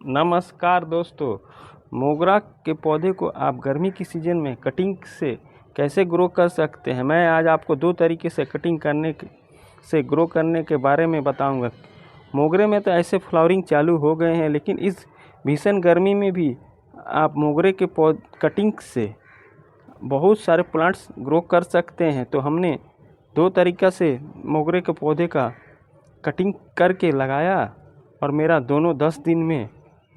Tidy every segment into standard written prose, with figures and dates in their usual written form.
नमस्कार दोस्तों। मोगरा के पौधे को आप गर्मी की सीज़न में कटिंग से कैसे ग्रो कर सकते हैं, मैं आज आपको दो तरीके से कटिंग करने से ग्रो करने के बारे में बताऊंगा। मोगरे में तो ऐसे फ्लावरिंग चालू हो गए हैं, लेकिन इस भीषण गर्मी में भी आप मोगरे के कटिंग से बहुत सारे प्लांट्स ग्रो कर सकते हैं। तो हमने दो तरीक़ा से मोगरे के पौधे का कटिंग करके लगाया और मेरा दोनों 10 दिन में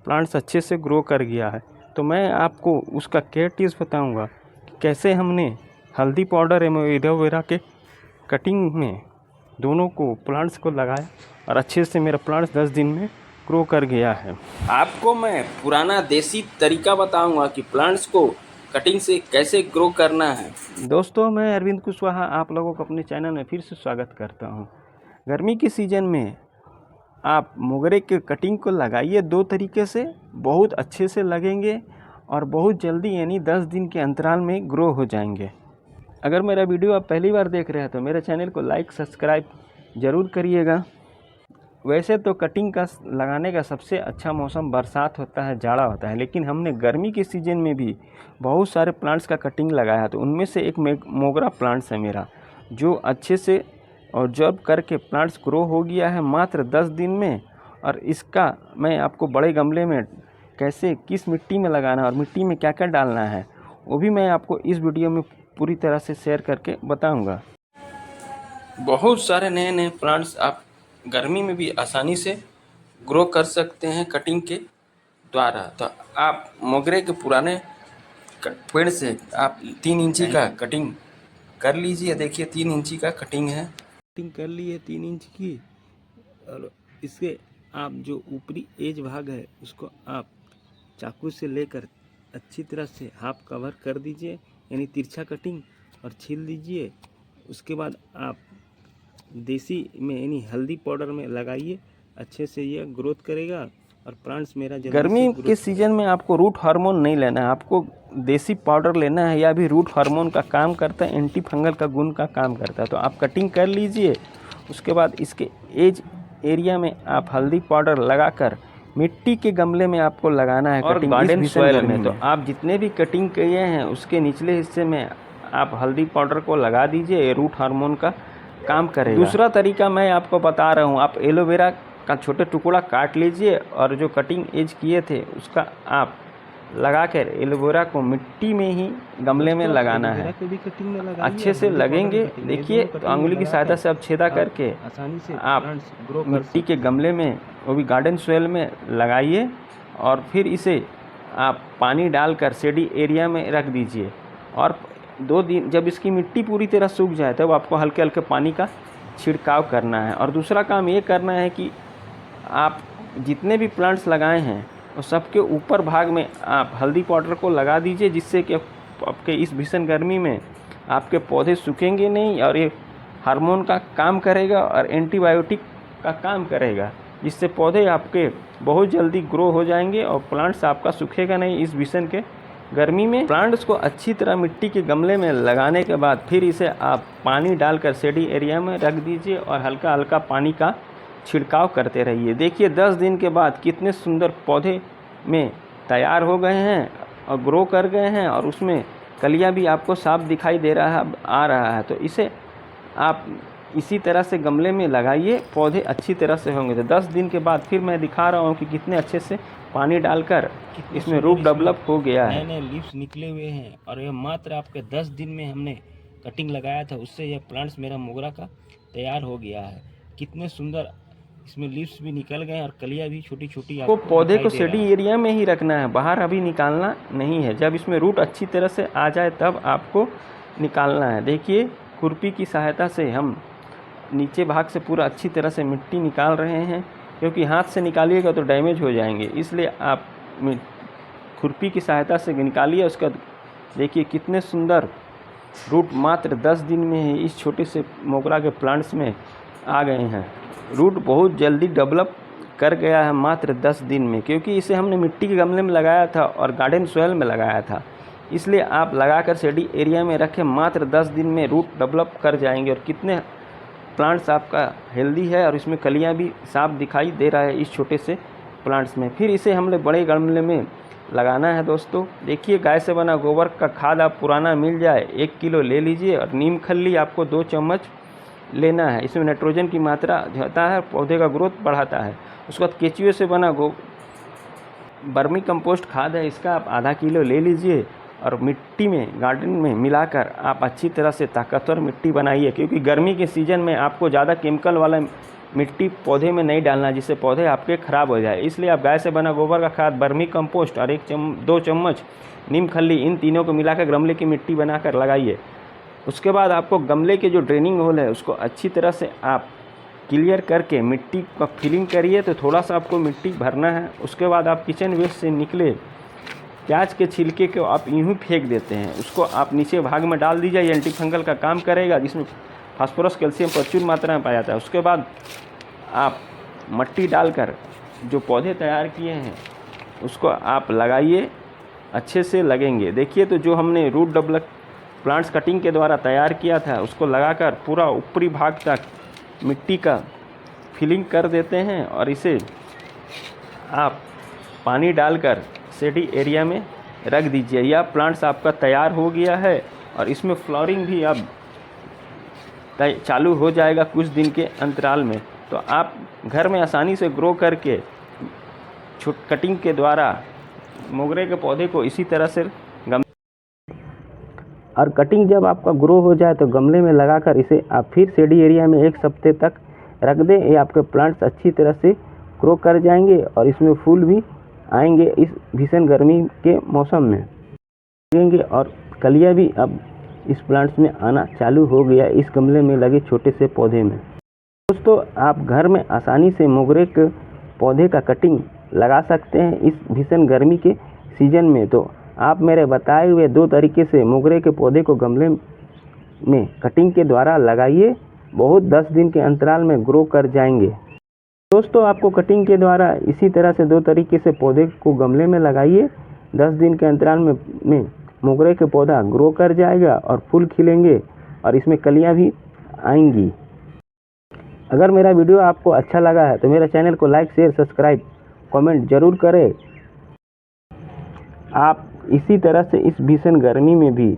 प्लांट्स अच्छे से ग्रो कर गया है। तो मैं आपको उसका केयर टिप्स बताऊंगा कि कैसे हमने हल्दी पाउडर एवं एलोवेरा के कटिंग में दोनों को प्लांट्स को लगाया और अच्छे से मेरा प्लांट्स 10 दिन में ग्रो कर गया है। आपको मैं पुराना देसी तरीका बताऊंगा कि प्लांट्स को कटिंग से कैसे ग्रो करना है। दोस्तों, मैं अरविंद कुशवाहा आप लोगों को अपने चैनल में फिर से स्वागत करता हूं। गर्मी की सीज़न में आप मोगरे के कटिंग को लगाइए दो तरीके से, बहुत अच्छे से लगेंगे और बहुत जल्दी यानी 10 दिन के अंतराल में ग्रो हो जाएंगे। अगर मेरा वीडियो आप पहली बार देख रहे हैं तो मेरे चैनल को लाइक सब्सक्राइब ज़रूर करिएगा। वैसे तो कटिंग का लगाने का सबसे अच्छा मौसम बरसात होता है, जाड़ा होता है, लेकिन हमने गर्मी के सीज़न में भी बहुत सारे प्लांट्स का कटिंग लगाया। तो उनमें से एक मोगरा प्लांट्स है मेरा, जो अच्छे से और जब करके प्लांट्स ग्रो हो गया है मात्र 10 दिन में। और इसका मैं आपको बड़े गमले में कैसे किस मिट्टी में लगाना है और मिट्टी में क्या क्या डालना है वो भी मैं आपको इस वीडियो में पूरी तरह से शेयर करके बताऊंगा। बहुत सारे नए नए प्लांट्स आप गर्मी में भी आसानी से ग्रो कर सकते हैं कटिंग के द्वारा। तो आप मोगरे के पुराने पेड़ से आप 3 इंची का कटिंग कर लीजिए। देखिए 3 इंची का कटिंग है, कटिंग कर ली है 3 इंच की। और इसके आप जो ऊपरी एज भाग है उसको आप चाकू से लेकर अच्छी तरह से हाफ कवर कर दीजिए, यानी तिरछा कटिंग, और छील दीजिए। उसके बाद आप देसी में यानी हल्दी पाउडर में लगाइए, अच्छे से ये ग्रोथ करेगा और प्लांट्स मेरा गर्मी के सीज़न में आपको रूट हार्मोन नहीं लेना है, आपको देसी पाउडर लेना है। या भी रूट हार्मोन का काम करता है, एंटी फंगल का गुण का काम करता है। तो आप कटिंग कर लीजिए। उसके बाद इसके एज एरिया में आप हल्दी पाउडर लगाकर मिट्टी के गमले में आपको लगाना है और गार्डन सॉइल में। तो आप जितने भी कटिंग किए हैं उसके निचले हिस्से में आप हल्दी पाउडर को लगा दीजिए, रूट हार्मोन का काम करेगा। दूसरा तरीका मैं आपको बता रहा हूँ, आप एलोवेरा का छोटे टुकड़ा काट लीजिए और जो कटिंग एज किए थे उसका आप लगाकर एलोवेरा को मिट्टी में ही गमले में लगाना है, अच्छे से लगेंगे। देखिए तो अंगुली की सहायता से आप छेदा करके आसानी से आप मिट्टी के गमले में, वो भी गार्डन सॉइल में लगाइए। और फिर इसे आप पानी डालकर शेडी एरिया में रख दीजिए और 2 दिन जब इसकी मिट्टी पूरी तरह सूख जाए तब आपको हल्के हल्के पानी का छिड़काव करना है। और दूसरा काम ये करना है कि आप जितने भी प्लांट्स लगाए हैं और सबके ऊपर भाग में आप हल्दी पाउडर को लगा दीजिए, जिससे कि आपके इस भीषण गर्मी में आपके पौधे सूखेंगे नहीं और ये हार्मोन का काम करेगा और एंटीबायोटिक का काम करेगा, जिससे पौधे आपके बहुत जल्दी ग्रो हो जाएंगे और प्लांट्स आपका सूखेगा नहीं इस भीषण के गर्मी में। प्लांट्स को अच्छी तरह मिट्टी के गमले में लगाने के बाद फिर इसे आप पानी डालकर शेडी एरिया में रख दीजिए और हल्का हल्का पानी का छिड़काव करते रहिए। देखिए 10 दिन के बाद कितने सुंदर पौधे में तैयार हो गए हैं और ग्रो कर गए हैं, और उसमें कलियां भी आपको साफ दिखाई दे रहा है, आ रहा है। तो इसे आप इसी तरह से गमले में लगाइए, पौधे अच्छी तरह से होंगे। तो 10 दिन के बाद फिर मैं दिखा रहा हूँ कि कितने अच्छे से पानी डालकर इसमें रूट डेवलप हो गया है, नए नए लीव्स निकले हुए हैं। और यह मात्र आपके 10 दिन में हमने कटिंग लगाया था, उससे यह प्लांट्स मेरा मोगरा का तैयार हो गया है। कितने सुंदर इसमें लीव्स भी निकल गए और कलियां भी छोटी छोटी। आपको पौधे को शेडी एरिया में ही रखना है, बाहर अभी निकालना नहीं है। जब इसमें रूट अच्छी तरह से आ जाए तब आपको निकालना है। देखिए खुरपी की सहायता से हम नीचे भाग से पूरा अच्छी तरह से मिट्टी निकाल रहे हैं, क्योंकि हाथ से निकालिएगा तो डैमेज हो जाएंगे, इसलिए आप खुरपी की सहायता से निकालिए। उसका देखिए कितने सुंदर रूट मात्र 10 दिन में ही इस छोटे से मोगरा के प्लांट्स में आ गए हैं। रूट बहुत जल्दी डेवलप कर गया है मात्र 10 दिन में, क्योंकि इसे हमने मिट्टी के गमले में लगाया था और गार्डन सॉइल में लगाया था। इसलिए आप लगाकर शेडी एरिया में रखें, मात्र 10 दिन में रूट डेवलप कर जाएंगे। और कितने प्लांट्स आपका हेल्दी है और इसमें कलियां भी साफ दिखाई दे रहा है इस छोटे से प्लांट्स में। फिर इसे हमने बड़े गमले में लगाना है दोस्तों। देखिए गाय से बना गोबर का खाद आप पुराना मिल जाए 1 किलो ले लीजिए, और नीम खल्ली आपको 2 चम्मच लेना है। इसमें नाइट्रोजन की मात्रा होता है, पौधे का ग्रोथ बढ़ाता है। उसके बाद केचुए से बना वर्मी कंपोस्ट खाद है, इसका आप आधा किलो ले लीजिए और मिट्टी में गार्डन में मिलाकर आप अच्छी तरह से ताकतवर मिट्टी बनाइए, क्योंकि गर्मी के सीज़न में आपको ज़्यादा केमिकल वाला मिट्टी पौधे में नहीं डालना, जिससे पौधे आपके ख़राब हो जाए। इसलिए आप गाय से बना गोबर का खाद, वर्मी कंपोस्ट और 2 चम्मच नीम खल्ली, इन तीनों को मिलाकर गमले की मिट्टी बनाकर लगाइए। उसके बाद आपको गमले के जो ड्रेनिंग होल है उसको अच्छी तरह से आप क्लियर करके मिट्टी का फिलिंग करिए। तो थोड़ा सा आपको मिट्टी भरना है। उसके बाद आप किचन वेस्ट से निकले प्याज के छिलके को आप यूँ ही फेंक देते हैं, उसको आप नीचे भाग में डाल दीजिए। ये एंटी फंगल का काम करेगा, जिसमें फास्फोरस कैल्शियम प्रचुर मात्रा में पाया जाता है। उसके बाद आप मिट्टी डालकर जो पौधे तैयार किए हैं उसको आप लगाइए, अच्छे से लगेंगे। देखिए तो जो हमने रूट डेवलप प्लांट्स कटिंग के द्वारा तैयार किया था उसको लगाकर पूरा ऊपरी भाग तक मिट्टी का फिलिंग कर देते हैं, और इसे आप पानी डालकर शेडी एरिया में रख दीजिए। यह प्लांट्स आपका तैयार हो गया है, और इसमें फ्लावरिंग भी अब चालू हो जाएगा कुछ दिन के अंतराल में। तो आप घर में आसानी से ग्रो करके कटिंग के द्वारा मोगरे के पौधे को इसी तरह से और कटिंग जब आपका ग्रो हो जाए तो गमले में लगाकर इसे आप फिर शेडी एरिया में 1 हफ्ते तक रख दें। ये आपके प्लांट्स अच्छी तरह से ग्रो कर जाएंगे, और इसमें फूल भी आएंगे इस भीषण गर्मी के मौसम में लगेंगे, और कलियाँ भी अब इस प्लांट्स में आना चालू हो गया इस गमले में लगे छोटे से पौधे में। दोस्तों आप घर में आसानी से मोगरे के पौधे का कटिंग लगा सकते हैं इस भीषण गर्मी के सीज़न में। तो आप मेरे बताए हुए 2 तरीके से मोगरे के पौधे को गमले में कटिंग के द्वारा लगाइए, बहुत 10 दिन के अंतराल में ग्रो कर जाएंगे। दोस्तों आपको कटिंग के द्वारा इसी तरह से 2 तरीके से पौधे को गमले में लगाइए, 10 दिन के अंतराल में मोगरे के पौधा ग्रो कर जाएगा और फूल खिलेंगे, और इसमें कलियां भी आएंगी। अगर मेरा वीडियो आपको अच्छा लगा है तो मेरे चैनल को लाइक, शेयर, सब्सक्राइब, कमेंट जरूर करें। आप इसी तरह से इस भीषण गर्मी में भी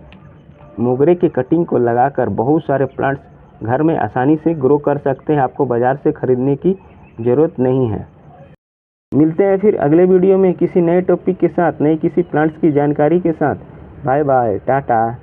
मोगरे के कटिंग को लगाकर बहुत सारे प्लांट्स घर में आसानी से ग्रो कर सकते हैं। आपको बाज़ार से ख़रीदने की ज़रूरत नहीं है। मिलते हैं फिर अगले वीडियो में किसी नए टॉपिक के साथ, नए किसी प्लांट्स की जानकारी के साथ। Bye bye, Tata.